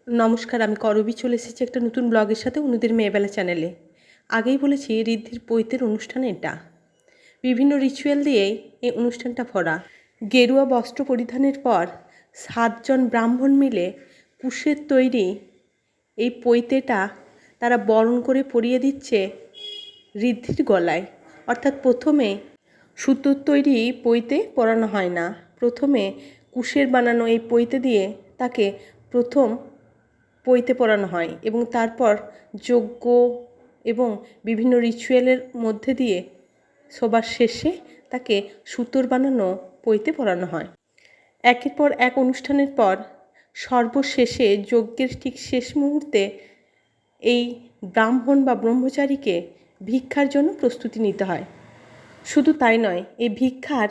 নমস্কার, আমি করবী চলে এসেছি একটা নতুন ব্লগের সাথে অনুদের মেয়েবেলা চ্যানেলে। আগেই বলেছি ঋদ্ধির পৈতের অনুষ্ঠান এটা। বিভিন্ন রিচুয়াল দিয়েই এই অনুষ্ঠানটা ভরা। গেরুয়া বস্ত্র পরিধানের পর 7 জন ব্রাহ্মণ মিলে কুশের তৈরি এই পৈতেটা তারা বরণ করে পরিয়ে দিচ্ছে ঋদ্ধির গলায়। অর্থাৎ প্রথমে সুতোর তৈরি পৈতে পরানো হয় না, প্রথমে কুশের বানানো এই পৈতে দিয়ে তাকে প্রথম পৈতে পরানো হয় এবং তারপর যজ্ঞ এবং বিভিন্ন রিচুয়ালের মধ্যে দিয়ে সবার শেষে তাকে সুতোর বানানো পৈতে পরানো হয়। একের পর এক অনুষ্ঠানের পর সর্বশেষে যজ্ঞের ঠিক শেষ মুহূর্তে এই ব্রাহ্মণ বা ব্রহ্মচারীকে ভিক্ষার জন্য প্রস্তুতি নিতে হয়। শুধু তাই নয়, এই ভিক্ষার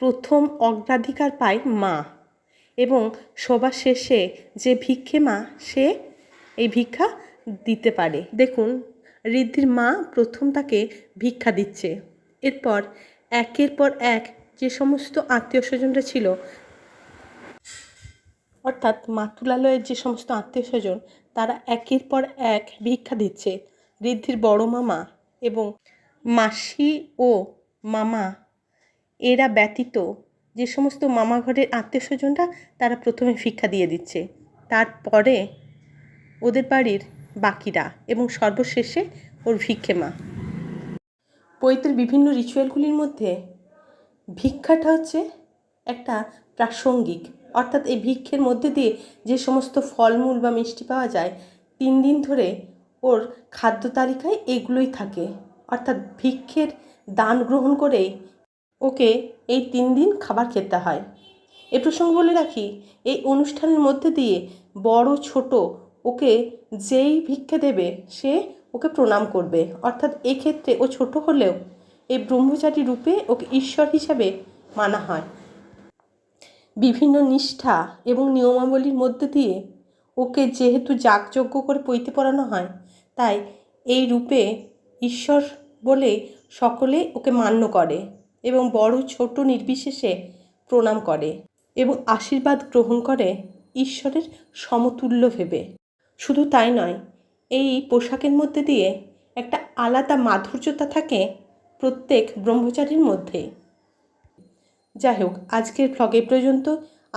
প্রথম অগ্রাধিকার পায় মা, এবং সবার শেষে যে ভিক্ষে মা সে এই ভিক্ষা দিতে পারে। দেখুন, ঋদ্ধির মা প্রথম তাকে ভিক্ষা দিচ্ছে। এরপর একের পর এক যে সমস্ত আত্মীয় স্বজনরা ছিল, অর্থাৎ মাতুলালয়ের যে সমস্ত আত্মীয় স্বজন, তারা একের পর এক ভিক্ষা দিচ্ছে। ঋদ্ধির বড় মামা এবং মাসি ও মামা এরা ব্যতীত যে সমস্ত মামা ঘরের আত্মীয় স্বজনরা, তারা প্রথমে ভিক্ষা দিয়ে দিচ্ছে, তারপরে ওদের বাড়ির বাকিরা, এবং সর্বশেষে ওর ভিক্ষে মা। পৈতের বিভিন্ন রিচুয়ালগুলির মধ্যে ভিক্ষাটা হচ্ছে একটা প্রাসঙ্গিক। অর্থাৎ এই ভিক্ষের মধ্যে দিয়ে যে সমস্ত ফলমূল বা মিষ্টি পাওয়া যায়, 3 দিন ধরে ওর খাদ্য তালিকায় এগুলোই থাকে। অর্থাৎ ভিক্ষের দান গ্রহণ করেই ওকে এই 3 দিন খাবার খেতে হয়। এ প্রসঙ্গে বলে রাখি, এই অনুষ্ঠানের মধ্যে দিয়ে বড় ছোট ওকে যেই ভিক্ষে দেবে সে ওকে প্রণাম করবে। অর্থাৎ এক্ষেত্রে ও ছোট হলেও এই ব্রহ্মচারী রূপে ওকে ঈশ্বর হিসাবে মানা হয়। বিভিন্ন নিষ্ঠা এবং নিয়মাবলীর মধ্যে দিয়ে ওকে যেহেতু যাগযজ্ঞ করে পৈতে পরানো হয়, তাই এই রূপে ঈশ্বর বলে সকলে ওকে মান্য করে এবং বড় ছোট নির্বিশেষে প্রণাম করে এবং আশীর্বাদ গ্রহণ করে ঈশ্বরের সমতুল্য ভেবে। শুধু তাই নয়, এই পোশাকের মধ্যে দিয়ে একটা আলাদা মাধুর্যতা থাকে প্রত্যেক ব্রহ্মচারীর মধ্যে। যাই হোক, আজকের ভ্লগ এই পর্যন্ত।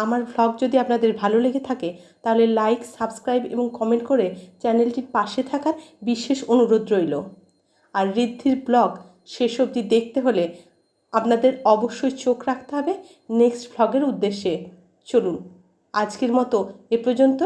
আমার ভ্লগ যদি আপনাদের ভালো লেগে থাকে তাহলে লাইক, সাবস্ক্রাইব এবং কমেন্ট করে চ্যানেলটির পাশে থাকার বিশেষ অনুরোধ রইল। আর ঋদ্ধির ব্লগ শেষ অবধি দেখতে হলে আপনাদের অবশ্যই চোখ রাখতে হবে নেক্সট ভ্লগের উদ্দেশ্যে। চলুন, আজকের মতো এ পর্যন্ত।